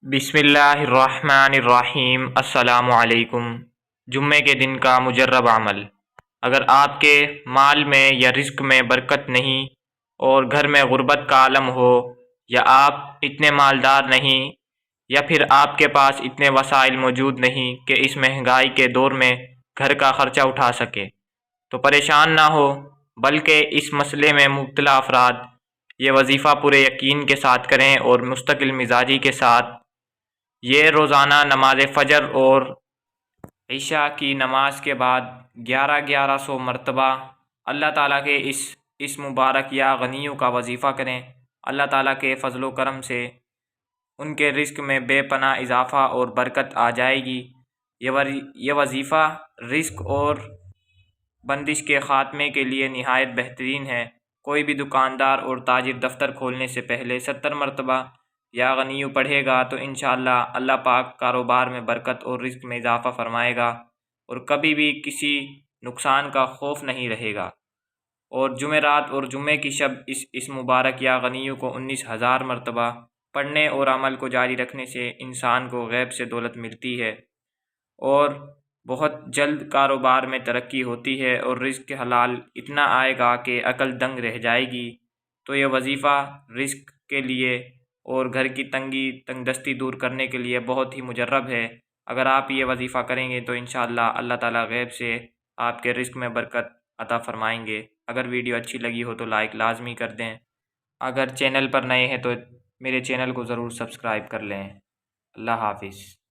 बिस्मिल्लाहिर्रहमानिर्रहीम। अस्सलाम वालेकुम। जुम्मे के दिन का मुजर्रब अमल। अगर आपके माल में या रिस्क में बरकत नहीं और घर में गुर्बत का आलम हो, या आप इतने मालदार नहीं, या फिर आपके पास इतने वसाइल मौजूद नहीं कि इस महंगाई के दौर में घर का खर्चा उठा सके, तो परेशान ना हो, बल्कि इस मसले में मुब्तला अफराद ये वजीफ़ा पूरे यकीन के साथ करें और मुस्तकिल मिजाजी के साथ ये रोज़ाना नमाज फ़जर और इशा की नमाज के बाद 1100 मरतबा अल्लाह ताला के इस मुबारक या गनियों का वजीफ़ा करें। अल्लाह ताला के फ़ज़ल व करम से उनके रिस्क में बेपनाह इजाफ़ा और बरकत आ जाएगी। ये वजीफ़ा रिस्क और बंदिश के ख़ात्मे के लिए निहायत बेहतरीन है। कोई भी दुकानदार और ताजिर दफ्तर खोलने से पहले 70 मरतबा या गनियु पढ़ेगा तो इंशाअल्लाह अल्लाह पाक कारोबार में बरकत और रिस्क में इजाफ़ा फरमाएगा और कभी भी किसी नुकसान का खौफ नहीं रहेगा। और जुमेरात और जुम्मे की शब इस मुबारक या गनियु को 19,000 मरतबा पढ़ने और अमल को जारी रखने से इंसान को गैब से दौलत मिलती है और बहुत जल्द कारोबार में तरक्की होती है और रिस्क हलाल इतना आएगा कि अकल दंग रह जाएगी। तो यह वजीफ़ा रिस्क के लिए और घर की तंगदस्ती दूर करने के लिए बहुत ही मुजर्रब है। अगर आप ये वजीफ़ा करेंगे तो इंशाअल्लाह अल्लाह ताला गैब से आपके रिस्क में बरकत अता फरमाएंगे। अगर वीडियो अच्छी लगी हो तो लाइक लाजमी कर दें। अगर चैनल पर नए हैं तो मेरे चैनल को ज़रूर सब्सक्राइब कर लें। अल्लाह हाफिज़।